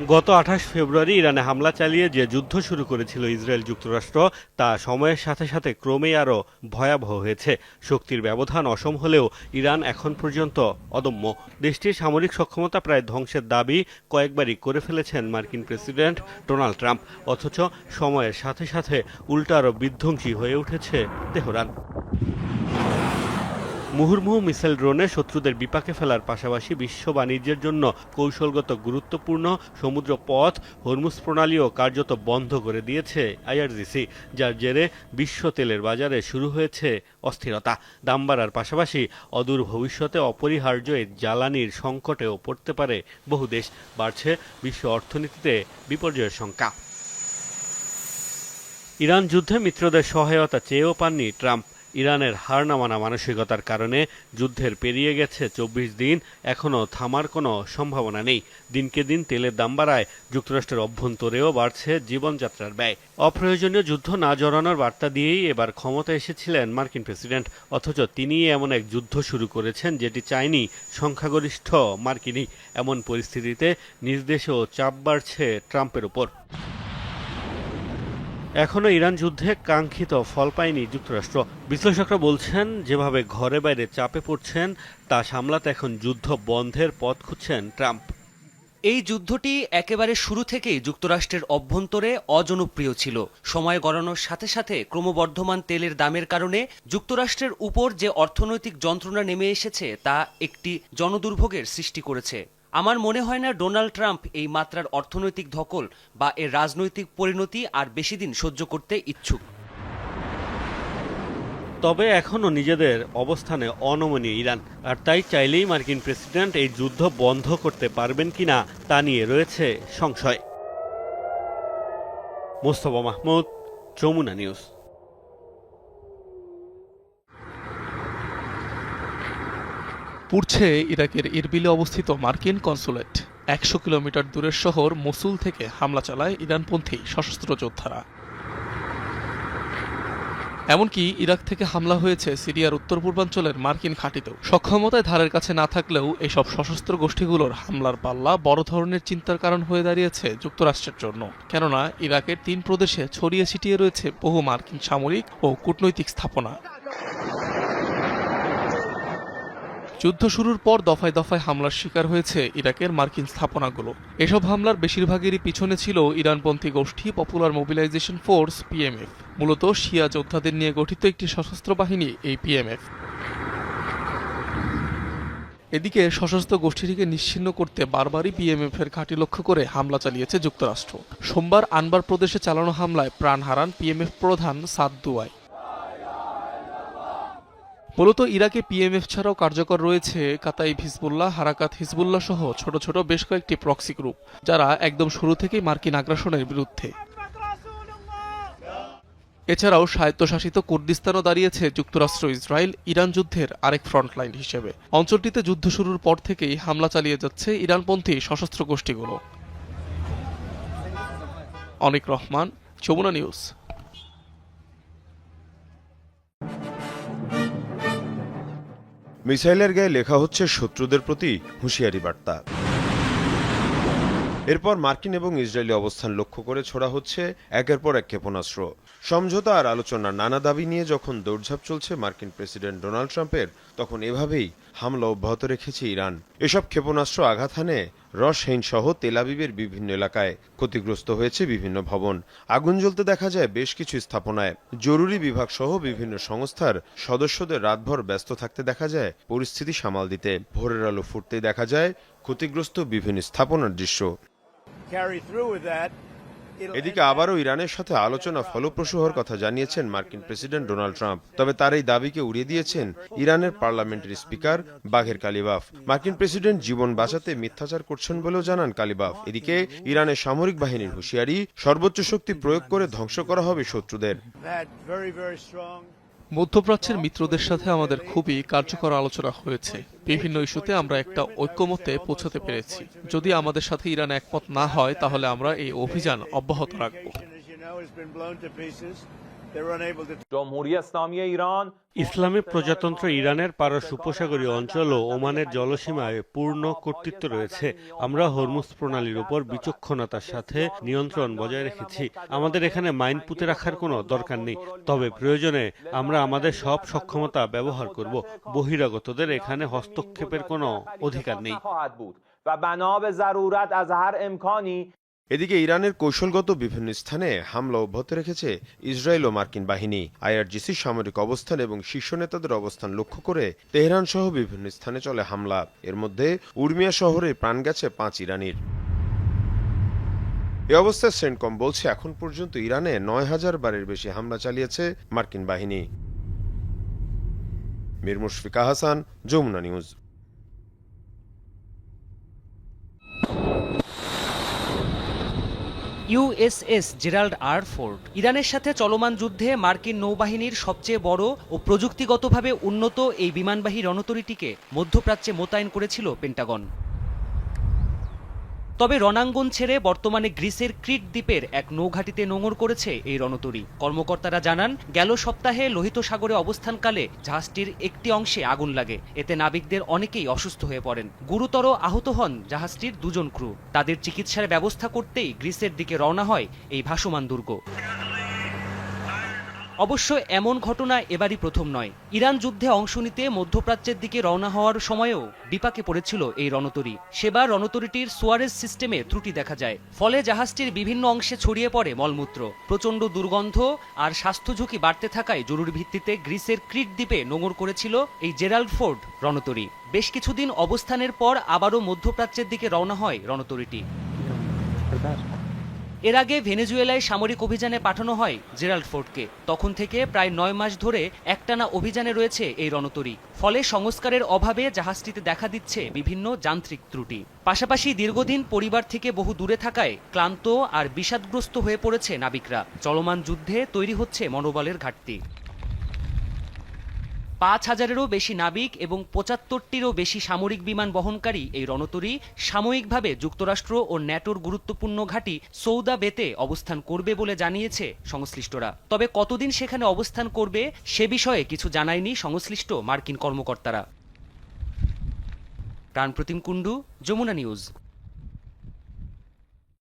গত ২৮ ফেব্রুয়ারি ইরানে হামলা চালিয়ে যে যুদ্ধ শুরু করেছিল ইসরায়েল যুক্তরাষ্ট্র তা সময়ের সাথে সাথে ক্রমেই আরও ভয়াবহ হয়েছে। শক্তির ব্যবধান অসম হলেও ইরান এখন পর্যন্ত অদম্য। দেশটির সামরিক সক্ষমতা প্রায় ধ্বংসের দাবি কয়েকবারই করে ফেলেছেন মার্কিন প্রেসিডেন্ট ডোনাল্ড ট্রাম্প। অথচ সময়ের সাথে সাথে উল্টো আরও বিধ্বংসী হয়ে উঠেছে তেহরান। মুহুর্মুহু মিসাইল ড্রোনে শত্রুদের বিপাকে ফেলার পাশাপাশি বিশ্ব বাণিজ্যের জন্য কৌশলগত গুরুত্বপূর্ণ সমুদ্র পথ হরমুজ প্রণালীও কার্যত বন্ধ করে দিয়েছে আইআরজিসি, যার জেরে বিশ্ব তেলের বাজারে শুরু হয়েছে অস্থিরতা। দাম বাড়ার পাশাপাশি অদূর ভবিষ্যতে অপরিহার্য এই জ্বালানির সংকটেও পড়তে পারে বহু দেশ। বাড়ছে বিশ্ব অর্থনীতিতে বিপর্যয়ের শঙ্কা। ইরান যুদ্ধে মিত্রদের সহায়তা চেয়েও পাননি ট্রাম্প। ইরানের হার না মানা মানসিকতার কারণে যুদ্ধের পেরিয়ে গেছে ২৪ দিন, এখনও থামার কোনো সম্ভাবনা নেই। দিনকে দিন তেলের দাম বাড়ায় যুক্তরাষ্ট্রের অভ্যন্তরেও বাড়ছে জীবনযাত্রার ব্যয়। অপ্রয়োজনীয় যুদ্ধ না জড়ানোর বার্তা দিয়েই এবার ক্ষমতায় এসেছিলেন মার্কিন প্রেসিডেন্ট। অথচ তিনিই এমন এক যুদ্ধ শুরু করেছেন যেটি চায়নি সংখ্যাগরিষ্ঠ মার্কিনই। এমন পরিস্থিতিতে নিজ দেশেও চাপ বাড়ছে ট্রাম্পের উপর। এখনও ইরান যুদ্ধে কাঙ্ক্ষিত ফল পায়নি যুক্তরাষ্ট্র। বিশ্লেষকরা বলছেন, যেভাবে ঘরে বাইরে চাপে পড়ছেন তা সামলাতে এখন যুদ্ধ বন্ধের পথ খুঁজছেন ট্রাম্প। এই যুদ্ধটি একেবারে শুরু থেকেই যুক্তরাষ্ট্রের অভ্যন্তরে অজনপ্রিয় ছিল। সময় গড়ানোর সাথে সাথে ক্রমবর্ধমান তেলের দামের কারণে যুক্তরাষ্ট্রের উপর যে অর্থনৈতিক যন্ত্রণা নেমে এসেছে তা একটি জনদুর্ভোগের সৃষ্টি করেছে। আমার মনে হয় না ডোনাল্ড ট্রাম্প এই মাত্রার অর্থনৈতিক ধকল বা এর রাজনৈতিক পরিণতি আর বেশি দিন সহ্য করতে ইচ্ছুক। তবে এখনও নিজেদের অবস্থানে অনমনীয় ইরান, আর তাই চাইলেই মার্কিন প্রেসিডেন্ট এই যুদ্ধ বন্ধ করতে পারবেন কিনা তা নিয়ে রয়েছে সংশয়। মোস্তফা মাহমুদ, যমুনা নিউজ। পুড়ছে ইরাকের ইরবিলে অবস্থিত মার্কিন কনসুলেট। ১০০ কিলোমিটার দূরের শহর মসুল থেকে হামলা চালায় ইরানপন্থী সশস্ত্র যোদ্ধারা। এমনকি ইরাক থেকে হামলা হয়েছে সিরিয়ার উত্তর পূর্বাঞ্চলের মার্কিন ঘাঁটিতেও। সক্ষমতায় ধারের কাছে না থাকলেও এসব সশস্ত্র গোষ্ঠীগুলোর হামলার পাল্লা বড় ধরনের চিন্তার কারণ হয়ে দাঁড়িয়েছে যুক্তরাষ্ট্রের জন্য। কেননা ইরাকের ৩ প্রদেশে ছড়িয়ে ছিটিয়ে রয়েছে বহু মার্কিন সামরিক ও কূটনৈতিক স্থাপনা। যুদ্ধ শুরুর পর দফায় দফায় হামলার শিকার হয়েছে ইরাকের মার্কিন স্থাপনাগুলো। এসব হামলার বেশিরভাগেরই পিছনে ছিল ইরানপন্থী গোষ্ঠী পপুলার মোবিলাইজেশন ফোর্স পিএমএফ। মূলত শিয়া যোদ্ধাদের নিয়ে গঠিত একটি সশস্ত্র বাহিনী এই পিএমএফ। এদিকে সশস্ত্র গোষ্ঠীটিকে নিশ্চিহ্ন করতে বারবারই পিএমএফের ঘাঁটি লক্ষ্য করে হামলা চালিয়েছে যুক্তরাষ্ট্র। সোমবার আনবার প্রদেশে চালানো হামলায় প্রাণ হারান পিএমএফ প্রধান সাদ দুয়াই। মূলত ইরাকে পিএমএফ ছাড়াও কার্যকর রয়েছে কাতাইব হিজবুল্লাহ, হারাকাত হিজবুল্লাহ সহ ছোট ছোট বেশ কয়েকটি প্রক্সি গ্রুপ, যারা একদম শুরু থেকেই মার্কিন আগ্রাসনের বিরুদ্ধে। এছাড়াও স্বায়ত্তশাসিত কুর্দিস্তানও দাঁড়িয়েছে যুক্তরাষ্ট্র ইসরায়েল ইরান যুদ্ধের আরেক ফ্রন্টলাইন হিসেবে। অঞ্চলটিতে যুদ্ধ শুরুর পর থেকেই হামলা চালিয়ে যাচ্ছে ইরানপন্থী সশস্ত্র গোষ্ঠীগুলো। অনিক রহমান, যমুনা নিউজ। মিসাইলের গায়ে লেখা হচ্ছে শত্রুদের প্রতি হুঁশিয়ারি বার্তা। এরপর মার্কিন এবং ইসরায়েলি অবস্থান লক্ষ্য করে ছোড়া হচ্ছে একের পর এক ক্ষেপণাস্ত্র। সমঝোতা আর আলোচনার নানা দাবি নিয়ে যখন দৌড়ঝাঁপ চলছে মার্কিন প্রেসিডেন্ট ডোনাল্ড ট্রাম্পের, তখন এভাবেই হামলা অব্যাহত রেখেছে ইরান। এসব ক্ষেপণাস্ত্র আঘাত হানে রশহেইন সহ তেল আবিবের বিভিন্ন এলাকায়। ক্ষতিগ্রস্ত হয়েছে বিভিন্ন ভবন। আগুন জ্বলতে দেখা যায় বেশ কিছু স্থাপনায়। জরুরি বিভাগ সহ বিভিন্ন সংস্থার সদস্যদের রাতভর ব্যস্ত থাকতে দেখা যায় পরিস্থিতি সামাল দিতে। ভোরের আলো ফুটতেই দেখা যায় ক্ষতিগ্রস্ত বিভিন্ন স্থাপনার দৃশ্য। এদিকে আবারও ইরানের সাথে আলোচনা ফলপ্রসূ হওয়ার কথা জানিয়েছেন মার্কিন প্রেসিডেন্ট ডোনাল্ড ট্রাম্প। তবে তার এই দাবিকে উড়িয়ে দিয়েছেন ইরানের পার্লামেন্টের স্পিকার বাঘের কালিবাফ। মার্কিন প্রেসিডেন্ট জীবন বাঁচাতে মিথ্যাচার করছেন বলেও জানান কালিবাফ। এদিকে ইরানের সামরিক বাহিনীর হুঁশিয়ারি, সর্বোচ্চ শক্তি প্রয়োগ করে ধ্বংস করা হবে শত্রুদের। মধ্যপ্রাচ্যের মিত্রদের সাথে আমাদের খুবই কার্যকর আলোচনা হয়েছে। বিভিন্ন ইস্যুতে আমরা একটা ঐক্যমত্যে পৌঁছাতে পেরেছি। যদি আমাদের সাথে ইরান একমত না হয় তাহলে আমরা এই অভিযান অব্যাহত রাখব। ইসলামী প্রজাতন্ত্র ইরানের পারস্য উপসাগরীয় অঞ্চল ও ওমানের জলসীমায় পূর্ণ কর্তৃত্ব রয়েছে। আমরা হরমুজ প্রণালীর উপর বিচক্ষণতার সাথে নিয়ন্ত্রণ বজায় রেখেছি। আমাদের এখানে মাইন পুঁতে রাখার কোনো দরকার নেই, তবে প্রয়োজনে আমরা আমাদের সব সক্ষমতা ব্যবহার করব। বহিরাগতদের এখানে হস্তক্ষেপের কোনো অধিকার নেই। এদিকে ইরানের কৌশলগত বিভিন্ন স্থানে হামলা অব্যাহত রেখেছে ইসরায়েল ও মার্কিন বাহিনী। আইআরজিসির সামরিক অবস্থান এবং শীর্ষ নেতাদের অবস্থান লক্ষ্য করে তেহরান সহ বিভিন্ন স্থানে চলে হামলা। এর মধ্যে উর্মিয়া শহরে প্রাণ গেছে ৫ ইরানির। এ অবস্থায় সেন্টকম বলছে এখন পর্যন্ত ইরানে ৯,০০০ বারের বেশি হামলা চালিয়েছে মার্কিন বাহিনী। Mir Mushfika Hasan, Jamuna news. USS Gerald R Ford. ইরানের সাথে চলমান যুদ্ধে মার্কিন নৌবাহিনীর সবচেয়ে বড় ও প্রযুক্তিগতভাবে উন্নত এই বিমানবাহী রণতরীটিকে মধ্যপ্রাচ্যে মোতায়েন করেছিল পেন্টাগন। তবে রণাঙ্গন ছেড়ে বর্তমানে গ্রিসের ক্রিট দ্বীপের এক নৌঘাঁটিতে নোঙর করেছে এই রণতরী। কর্মকর্তারা জানান, গেল সপ্তাহে লোহিত সাগরে অবস্থানকালে জাহাজটির একটি অংশে আগুন লাগে। এতে নাবিকদের অনেকেই অসুস্থ হয়ে পড়েন। গুরুতর আহত হন জাহাজটির 2 জন ক্রু। তাদের চিকিৎসার ব্যবস্থা করতেই গ্রিসের দিকে রওনা হয় এই ভাসমান দুর্গ। অবশ্য এমন ঘটনা এবারই প্রথম নয়। ইরান যুদ্ধে অংশ নিতে মধ্যপ্রাচ্যের দিকে রওনা হওয়ার সময়ও বিপাকে পড়েছিল এই রণতরী। সেবার রণতরীটির সুয়ারেজ সিস্টেমে ত্রুটি দেখা যায়, ফলে জাহাজটির বিভিন্ন অংশে ছড়িয়ে পড়ে মলমূত্র। প্রচণ্ড দুর্গন্ধ আর স্বাস্থ্য ঝুঁকি বাড়তে থাকায় জরুরি ভিত্তিতে গ্রিসের ক্রিট দ্বীপে নোঙর করেছিল এই জেরাল্ড ফোর্ড রণতরী। বেশ কিছুদিন অবস্থানের পর আবারও মধ্যপ্রাচ্যের দিকে রওনা হয় রণতরীটি। এর আগে ভেনেজুয়েলায় সামরিক অভিযানে পাঠানো হয় জেরাল্ড ফোর্ডকে। তখন থেকে প্রায় 9 মাস ধরে একটানা অভিযানে রয়েছে এই রণতরী। ফলে সংস্কারের অভাবে জাহাজটিতে দেখা দিচ্ছে বিভিন্ন যান্ত্রিক ত্রুটি। পাশাপাশি দীর্ঘদিন পরিবার থেকে বহু দূরে থাকায় ক্লান্ত আর বিষাদগ্রস্ত হয়ে পড়েছে নাবিকরা। চলমান যুদ্ধে তৈরি হচ্ছে মনোবলের ঘাটতি। ৫,০০০-এরও বেশি নাবিক এবং ৭৫টিরও বেশি সামরিক বিমান বহনকারী এই রণতরী সাময়িকভাবে যুক্তরাষ্ট্র ও ন্যাটোর গুরুত্বপূর্ণ ঘাঁটি সৌদা বেতে অবস্থান করবে বলে জানিয়েছে সংশ্লিষ্টরা। তবে কতদিন সেখানে অবস্থান করবে সে বিষয়ে কিছু জানায়নি সংশ্লিষ্ট মার্কিন কর্মকর্তারা। প্রাণপ্রতিম কুণ্ডু, যমুনা নিউজ।